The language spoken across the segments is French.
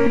Bon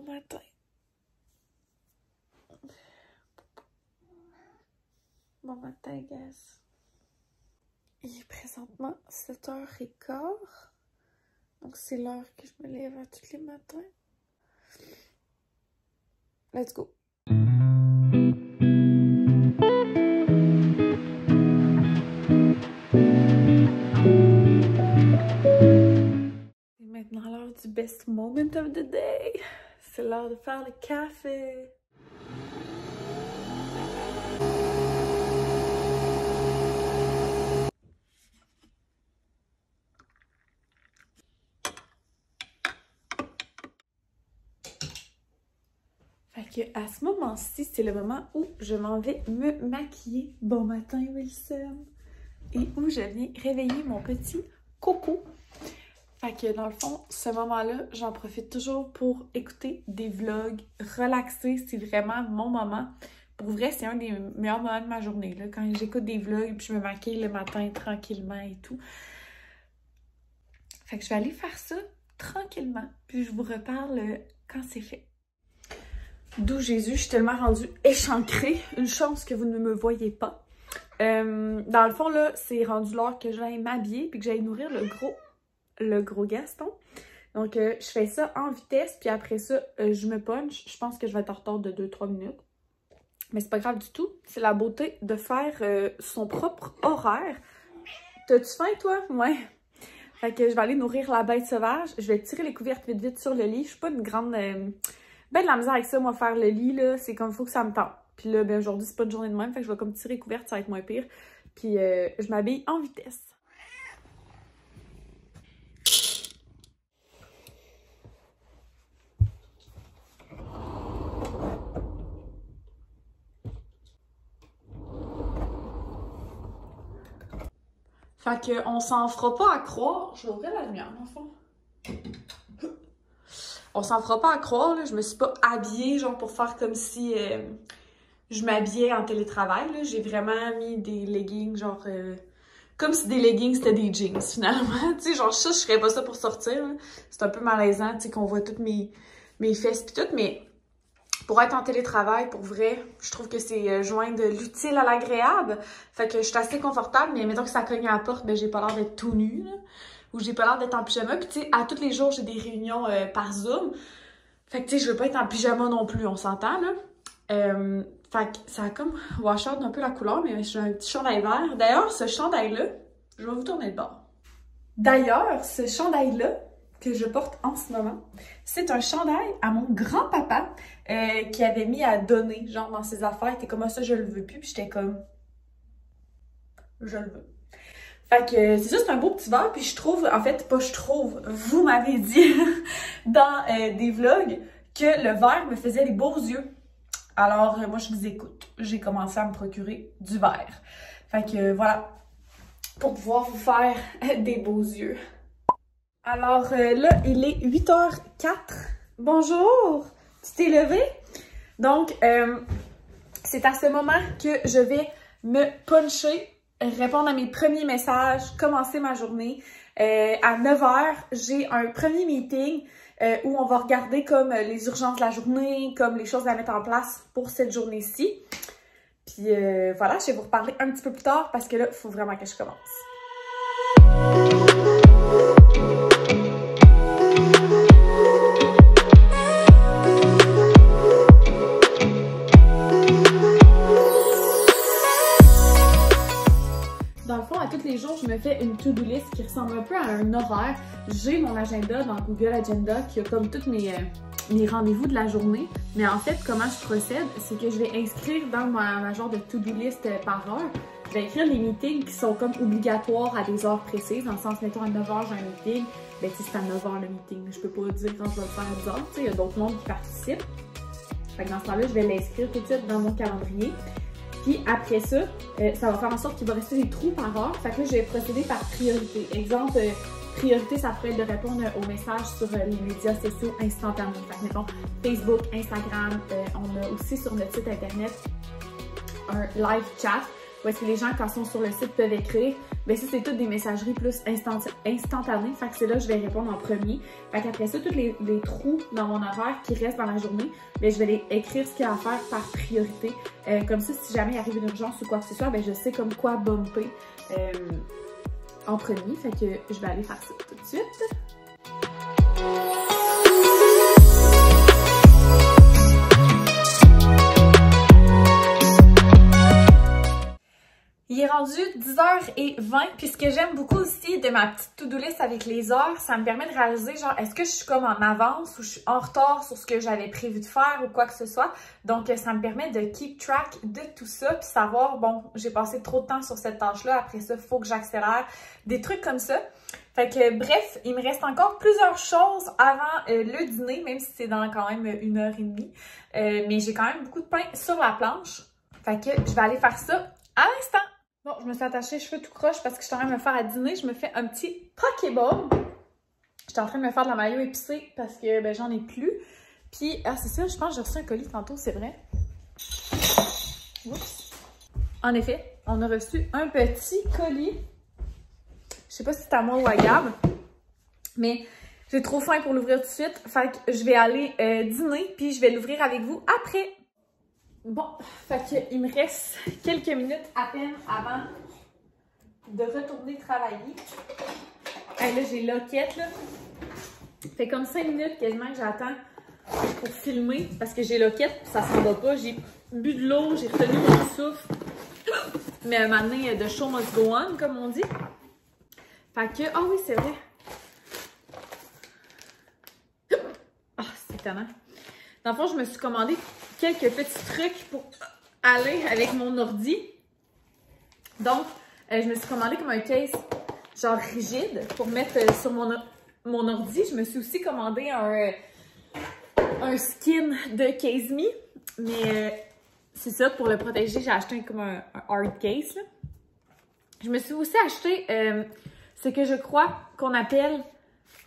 matin. Bon matin, guys. Il est présentement 7h15. Donc, c'est l'heure que je me lève à tous les matins. Let's go. C'est maintenant l'heure du best moment of the day. C'est l'heure de faire le café. Fait que à ce moment-ci, c'est le moment où je m'en vais me maquiller. Bon matin, Wilson! Et où je viens réveiller mon petit Coco. Fait que dans le fond, ce moment-là, j'en profite toujours pour écouter des vlogs, relaxer, c'est vraiment mon moment. Pour vrai, c'est un des meilleurs moments de ma journée, là, quand j'écoute des vlogs puis je me maquille le matin tranquillement et tout. Fait que je vais aller faire ça tranquillement, puis je vous reparle quand c'est fait. D'où Jésus, je suis tellement rendue échancrée. Une chance que vous ne me voyez pas. Dans le fond, là, c'est rendu l'heure que j'aille m'habiller puis que j'aille nourrir le gros Gaston. Donc, je fais ça en vitesse, puis après ça, je me punch. Je pense que je vais être en retard de 2-3 minutes. Mais c'est pas grave du tout. C'est la beauté de faire son propre horaire. T'as-tu faim, toi? Ouais. Fait que je vais aller nourrir la bête sauvage. Je vais tirer les couvertes vite vite sur le lit. Je suis pas une grande... ben de la misère avec ça, moi, faire le lit, là. C'est comme, faut que ça me tente. Puis là, ben aujourd'hui, c'est pas une journée de même. Fait que je vais comme tirer les couvertes, ça va être moins pire. Puis je m'habille en vitesse. Fait que on s'en fera pas à croire. Je vais ouvrir la lumière, dans le fond. On s'en fera pas à croire, là. Je me suis pas habillée, genre, pour faire comme si je m'habillais en télétravail, là. J'ai vraiment mis des leggings, genre, comme si des leggings c'était des jeans, finalement. Tu sais, genre, ça, je ferais pas ça pour sortir, là. C'est un peu malaisant, tu sais, qu'on voit toutes mes fesses pis tout, mais pour être en télétravail, pour vrai, je trouve que c'est joindre l'utile à l'agréable. Fait que je suis assez confortable, mais mettons que ça cogne à la porte, ben j'ai pas l'air d'être tout nue, là. Ou j'ai pas l'air d'être en pyjama. Puis tu sais, à tous les jours, j'ai des réunions par Zoom. Fait que tu sais, je veux pas être en pyjama non plus, on s'entend, là. Fait que ça a comme wash out un peu la couleur, mais j'ai un petit chandail vert. D'ailleurs, ce chandail-là, je vais vous tourner de bord. D'ailleurs, ce chandail-là, que je porte en ce moment, c'est un chandail à mon grand-papa qui avait mis à donner, genre dans ses affaires. Il était comme ça, je le veux plus. Puis j'étais comme, je le veux. Fait que c'est ça, c'est un beau petit verre. Puis je trouve, en fait, pas je trouve, vous m'avez dit dans des vlogs que le verre me faisait des beaux yeux. Alors, moi, je vous écoute. J'ai commencé à me procurer du verre. Fait que voilà, pour pouvoir vous faire des beaux yeux. Alors là, il est 8h04. Bonjour! Tu t'es levé? Donc, c'est à ce moment que je vais me puncher, répondre à mes premiers messages, commencer ma journée. À 9h, j'ai un premier meeting où on va regarder comme les urgences de la journée, comme les choses à mettre en place pour cette journée-ci. Puis voilà, je vais vous reparler un petit peu plus tard parce que là, il faut vraiment que je commence. Dans le fond, à tous les jours, je me fais une to-do list qui ressemble un peu à un horaire. J'ai mon agenda dans Google Agenda qui a comme tous mes rendez-vous de la journée. Mais en fait, comment je procède, c'est que je vais inscrire dans ma genre de to-do list par heure. Je vais écrire les meetings qui sont comme obligatoires à des heures précises. Dans le sens, mettons à 9h, j'ai un meeting. Ben, c'est à 9h le meeting. Je peux pas dire quand je vais le faire à 10h. Il y a d'autres mondes qui participent. Fait que dans ce temps-là, je vais l'inscrire tout de suite dans mon calendrier. Puis après ça, ça va faire en sorte qu'il va rester des trous par heure. Fait que là, je vais procéder par priorité. Exemple, priorité, ça pourrait être de répondre aux messages sur les médias sociaux instantanément. Fait que, mettons, Facebook, Instagram, on a aussi sur notre site internet un live chat où est-ce que les gens, quand ils sont sur le site, peuvent écrire. Bien, ça, c'est toutes des messageries plus instantanées. Fait que c'est là que je vais répondre en premier. Fait qu'après ça, tous les trous dans mon horaire qui restent dans la journée, bien, je vais les écrire ce qu'il y a à faire par priorité. Comme ça, si jamais il arrive une urgence ou quoi que ce soit, bien, je sais comme quoi bumper en premier. Fait que je vais aller faire ça tout de suite. Il est rendu 10h20, puis ce que j'aime beaucoup aussi de ma petite to-do list avec les heures, ça me permet de réaliser, genre, est-ce que je suis comme en avance ou je suis en retard sur ce que j'avais prévu de faire ou quoi que ce soit. Donc, ça me permet de keep track de tout ça, puis savoir, bon, j'ai passé trop de temps sur cette tâche-là, après ça, il faut que j'accélère, des trucs comme ça. Fait que, bref, il me reste encore plusieurs choses avant le dîner, même si c'est dans quand même 1h30. Mais j'ai quand même beaucoup de pain sur la planche. Fait que je vais aller faire ça à l'instant. Bon, je me suis attachée les cheveux tout croche parce que je suis en train de me faire à dîner. Je me fais un petit pokéball. J'étais en train de me faire de la mayo épicée parce que ben, j'en ai plus. Puis, ah c'est ça, je pense que j'ai reçu un colis tantôt, c'est vrai. Oups. En effet, on a reçu un petit colis. Je sais pas si c'est à moi ou à Gab, mais j'ai trop faim pour l'ouvrir tout de suite. Fait que je vais aller dîner, puis je vais l'ouvrir avec vous après. Bon, fait que il me reste quelques minutes à peine avant de retourner travailler. Hey, là, j'ai loquette, là. Fait comme 5 minutes quasiment que j'attends pour filmer parce que j'ai loquette, ça s'en va pas. J'ai bu de l'eau, j'ai retenu mon souffle. Mais un moment donné, de show must go on, comme on dit. Fait que, ah oui, c'est vrai. Ah, c'est étonnant. Dans le fond, je me suis commandé quelques petits trucs pour aller avec mon ordi. Donc, je me suis commandé comme un case genre rigide pour mettre sur mon ordi. Je me suis aussi commandé un skin de Case Me. Mais c'est ça, pour le protéger, j'ai acheté comme un hard case. Là. Je me suis aussi acheté ce que je crois qu'on appelle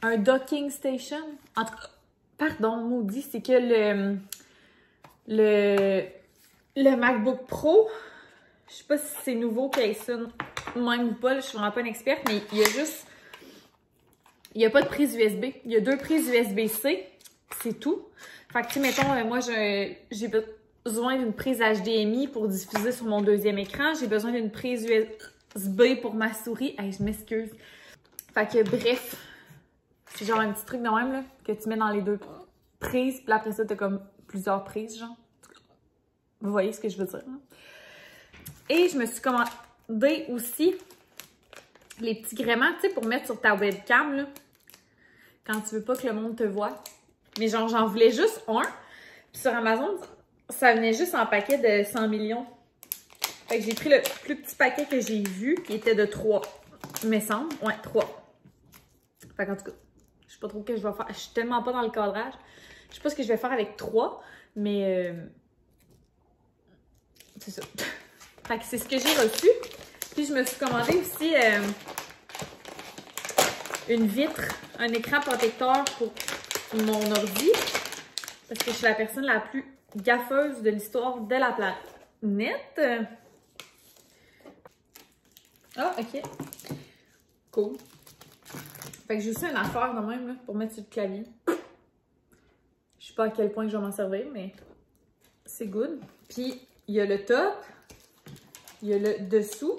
un docking station. En tout cas, pardon, maudit, c'est que le MacBook Pro, je sais pas si c'est nouveau qu'il y ait ça même ou pas, là, je suis vraiment pas une experte, mais il y a juste, il n'y a pas de prise USB. Il y a 2 prises USB-C, c'est tout. Fait que, tu sais, mettons, moi, j'ai besoin d'une prise HDMI pour diffuser sur mon deuxième écran. J'ai besoin d'une prise USB pour ma souris. Hey, je m'excuse. Fait que, bref, c'est genre un petit truc de même, là, que tu mets dans les 2 prises, puis après ça, t'as comme plusieurs prises, genre. Vous voyez ce que je veux dire, là? Et je me suis commandé aussi les petits gréements, tu sais, pour mettre sur ta webcam, là, quand tu veux pas que le monde te voit. Mais genre, j'en voulais juste un. Puis sur Amazon, ça venait juste en paquet de 100 millions. Fait que j'ai pris le plus petit paquet que j'ai vu, qui était de 3, il me semble. Ouais, 3. Fait qu'en tout cas, je sais pas trop ce que je vais faire. Je suis tellement pas dans le cadrage. Je sais pas ce que je vais faire avec 3, mais c'est ça. Fait que c'est ce que j'ai reçu. Puis je me suis commandé aussi une vitre, un écran protecteur pour mon ordi. Parce que je suis la personne la plus gaffeuse de l'histoire de la planète. Ah, ok. Cool. Fait que j'ai aussi une affaire de même là, pour mettre sur le clavier. Je sais pas à quel point je vais m'en servir, mais c'est good. Puis il y a le top, il y a le dessous.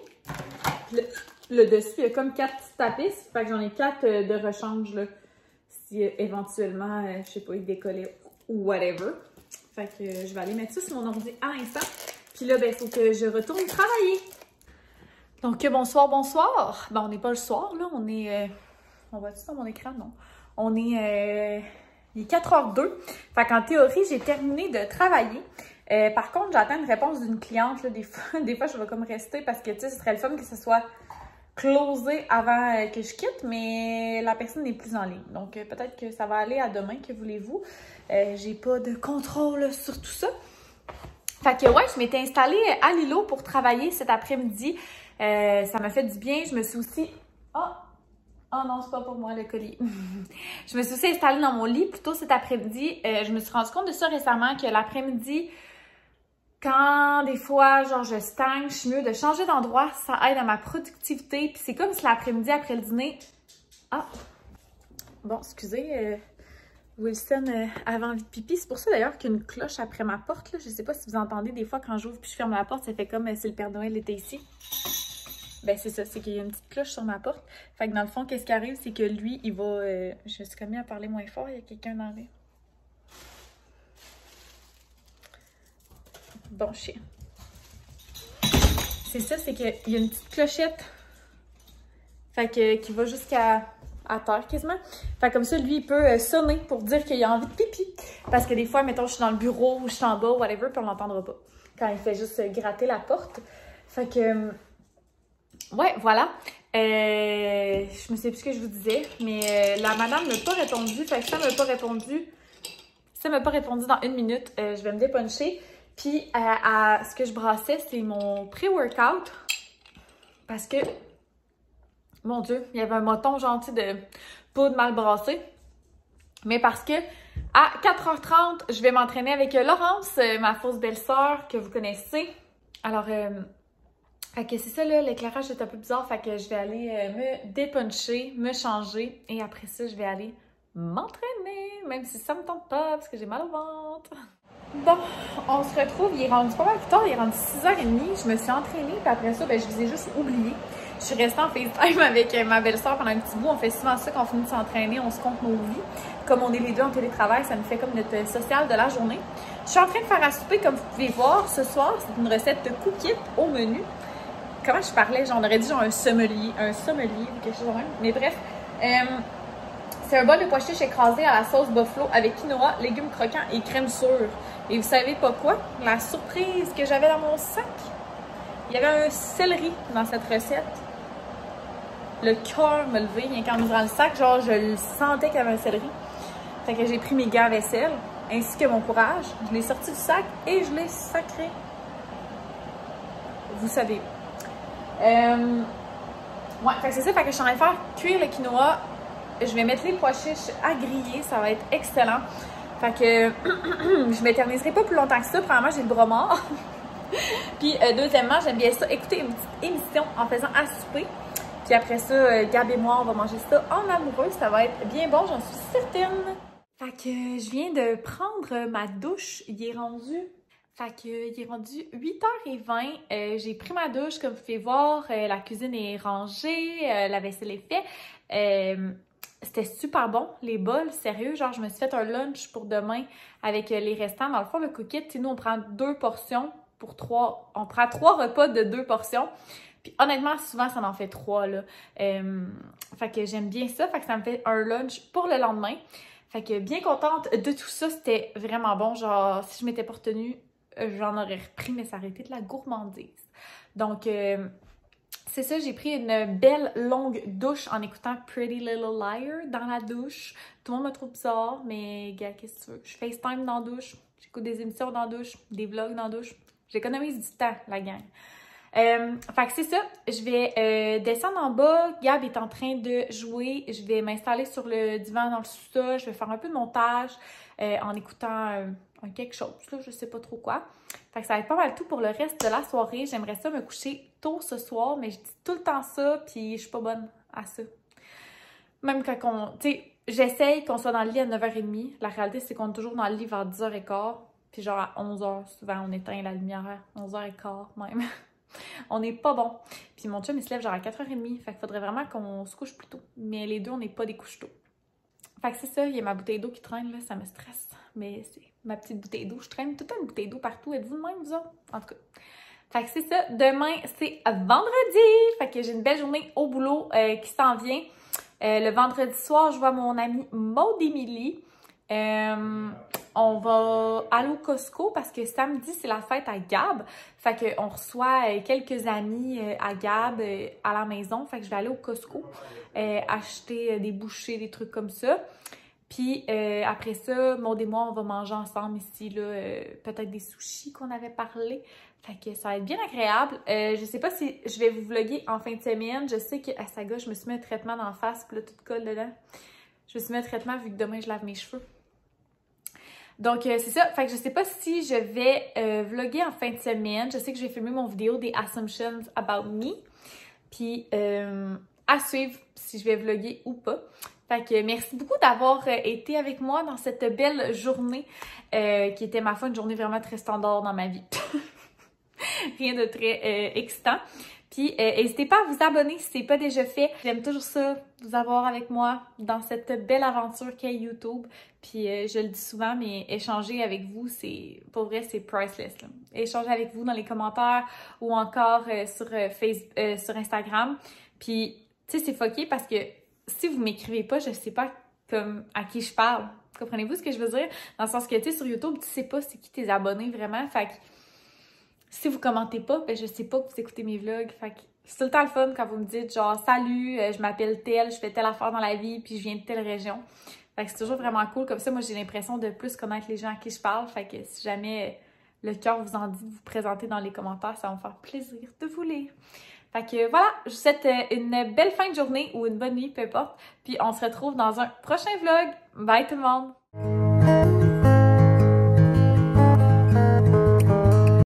Le dessus, il y a comme 4 petites tapisses. Fait que j'en ai 4 de rechange là. Si éventuellement, je sais pas, il décollait ou whatever. Fait que je vais aller mettre ça sur mon ordi à l'instant. Puis là, ben, il faut que je retourne travailler. Donc, bonsoir, bonsoir. Ben, on n'est pas le soir, là. On est... on voit-tu dans mon écran? Non. On est... il est 4h02. Fait qu'en théorie, j'ai terminé de travailler. Par contre, j'attends une réponse d'une cliente. Là, des fois, je vais comme rester parce que, tu sais, ce serait le fun que ce soit closé avant que je quitte, mais la personne n'est plus en ligne. Donc, peut-être que ça va aller à demain, que voulez-vous. J'ai pas de contrôle sur tout ça. Fait que, ouais, je m'étais installée à Lilo pour travailler cet après-midi. Ça m'a fait du bien. Je me suis aussi... Oh! Oh non, c'est pas pour moi le collier. Je me suis aussi installée dans mon lit plus tôt cet après-midi. Je me suis rendu compte de ça récemment, que l'après-midi, quand des fois, genre, je stagne, je suis mieux de changer d'endroit. Ça aide à ma productivité. Puis c'est comme si l'après-midi, après le dîner... Ah! Bon, excusez, Wilson avait envie de pipi. C'est pour ça d'ailleurs qu'il y a une cloche après ma porte. Là. Je sais pas si vous entendez des fois quand j'ouvre puis je ferme la porte, ça fait comme si le Père Noël était ici. Ben c'est ça, c'est qu'il y a une petite cloche sur ma porte. Fait que dans le fond, qu'est-ce qui arrive, c'est que lui, il va... je me suis comme mis à parler moins fort, il y a quelqu'un dans les... Bon chien. C'est ça, c'est qu'il y a une petite clochette. Fait que qui va jusqu'à terre quasiment. Fait comme ça, lui, il peut sonner pour dire qu'il a envie de pipi. Parce que des fois, mettons, je suis dans le bureau ou je suis en bas, whatever, puis on l'entendra pas. Quand il fait juste gratter la porte. Fait que... ouais, voilà. Je me sais plus ce que je vous disais, mais la madame m'a pas répondu. Fait que ça m'a pas répondu. Ça m'a pas répondu dans 1 minute. Je vais me dépuncher. Puis, ce que je brassais, c'est mon pré-workout. Parce que, mon Dieu, il y avait un moton gentil de poudre mal brassée. Mais parce que, à 4h30, je vais m'entraîner avec Laurence, ma fausse belle-sœur que vous connaissez. Alors, fait que c'est ça, là, l'éclairage est un peu bizarre. Fait que je vais aller me dépuncher, me changer. Et après ça, je vais aller m'entraîner. Même si ça me tente pas, parce que j'ai mal au ventre. Bon, on se retrouve. Il est rendu pas mal plus tard. Il est rendu 6h30. Je me suis entraînée. Puis après ça, ben, je vous ai juste oublié. Je suis restée en FaceTime avec ma belle-sœur pendant un petit bout. On fait souvent ça quand on finit de s'entraîner. On se compte nos vies. Comme on est les deux en télétravail, ça nous fait comme notre social de la journée. Je suis en train de faire à souper, comme vous pouvez voir. Ce soir, c'est une recette de cookies au menu. Comment je parlais? Genre, on aurait dit genre un sommelier ou quelque chose de même. Mais bref, c'est un bol de pois chiches écrasé à la sauce buffalo avec quinoa, légumes croquants et crème sûre. Et vous savez pas quoi? La surprise que j'avais dans mon sac, il y avait un céleri dans cette recette. Le cœur me levait rien qu'en ouvrant le sac. Genre, je le sentais qu'il y avait un céleri. Fait que j'ai pris mes gants à vaisselle ainsi que mon courage. Je l'ai sorti du sac et je l'ai sacré. Vous savez. Ouais, fait que c'est ça, fait que je suis en train de faire cuire le quinoa. Je vais mettre les pois chiches à griller, ça va être excellent. Fait que je m'éterniserai pas plus longtemps que ça. Premièrement, j'ai le bras mort. Puis deuxièmement, j'aime bien ça, écouter une petite émission en faisant à souper. Puis après ça, Gab et moi, on va manger ça en amoureux. Ça va être bien bon, j'en suis certaine. Fait que je viens de prendre ma douche. Il est rendu... Fait que, il est rendu 8h20. J'ai pris ma douche, comme vous pouvez voir. La cuisine est rangée, la vaisselle est faite. C'était super bon, les bols, sérieux. Genre, je me suis fait un lunch pour demain avec les restants. Dans le fond, le cookie, nous, on prend 2 portions pour 3. On prend 3 repas de 2 portions. Puis honnêtement, souvent, ça en fait 3, là. Fait que j'aime bien ça. Fait que ça me fait un lunch pour le lendemain. Fait que bien contente de tout ça. C'était vraiment bon. Genre, si je m'étais pas retenue, j'en aurais repris, mais ça aurait été de la gourmandise. Donc, c'est ça, j'ai pris une belle longue douche en écoutant Pretty Little Liar dans la douche. Tout le monde me trouve bizarre, mais gars, qu'est-ce que tu veux? Je FaceTime dans la douche, j'écoute des émissions dans la douche, des vlogs dans la douche. J'économise du temps, la gang. Fait que c'est ça, je vais descendre en bas. Gab est en train de jouer. Je vais m'installer sur le divan dans le sous-sol. Je vais faire un peu de montage en écoutant quelque chose, là, je sais pas trop quoi. Fait que ça va être pas mal tout pour le reste de la soirée. J'aimerais ça me coucher tôt ce soir, mais je dis tout le temps ça, puis je suis pas bonne à ça. Même quand on... Tu sais, j'essaye qu'on soit dans le lit à 9h30. La réalité, c'est qu'on est toujours dans le lit vers 10h15. Puis genre à 11h, souvent, on éteint la lumière à 11h15 même. On n'est pas bon. Puis mon chum, il se lève genre à 4h30. Fait qu'il faudrait vraiment qu'on se couche plus tôt. Mais les deux, on n'est pas des couches tôt. Fait que c'est ça, il y a ma bouteille d'eau qui traîne, là, ça me stresse. Mais c'est ma petite bouteille d'eau. Je traîne tout le temps une bouteille d'eau partout. Êtes-vous de même, vous autres? En tout cas. Fait que c'est ça. Demain, c'est vendredi. Fait que j'ai une belle journée au boulot qui s'en vient. Le vendredi soir, je vois mon amie Maud Émilie. On va aller au Costco parce que samedi, c'est la fête à Gab. Fait qu'on reçoit quelques amis à Gab à la maison. Fait que je vais aller au Costco acheter des bouchées, des trucs comme ça. Puis après ça, Maud et moi, on va manger ensemble ici, là, peut-être des sushis qu'on avait parlé. Fait que ça va être bien agréable. Je sais pas si je vais vous vlogger en fin de semaine. Je sais qu'à Saga, je me suis mis un traitement dans la face, puis là, tout colle dedans. Je me suis mis un traitement vu que demain, je lave mes cheveux. Donc, c'est ça. Fait que je sais pas si je vais vlogger en fin de semaine. Je sais que je vais filmer mon vidéo des Assumptions About Me. Puis, à suivre si je vais vlogger ou pas. Fait que merci beaucoup d'avoir été avec moi dans cette belle journée qui était, ma foi, une journée vraiment très standard dans ma vie. Rien de très excitant. Puis, n'hésitez pas à vous abonner si ce n'est pas déjà fait. J'aime toujours ça, vous avoir avec moi dans cette belle aventure qu'est YouTube. Puis, je le dis souvent, mais échanger avec vous, c'est, pour vrai, c'est priceless, là. Échanger avec vous dans les commentaires ou encore sur Facebook, sur Instagram. Puis, tu sais, c'est fucké parce que si vous m'écrivez pas, je sais pas comme à qui je parle. Comprenez-vous ce que je veux dire? Dans le sens que, tu sais, sur YouTube, tu sais pas c'est qui tes abonnés vraiment. Fait que si vous commentez pas, ben je sais pas que vous écoutez mes vlogs. Fait que c'est tout le temps le fun quand vous me dites genre « Salut, je m'appelle telle, je fais telle affaire dans la vie, puis je viens de telle région. » Fait que c'est toujours vraiment cool. Comme ça, moi, j'ai l'impression de plus connaître les gens à qui je parle. Fait que si jamais le cœur vous en dit de vous présenter dans les commentaires, ça va me faire plaisir de vous lire. Fait que voilà, je vous souhaite une belle fin de journée ou une bonne nuit, peu importe. Puis on se retrouve dans un prochain vlog. Bye tout le monde!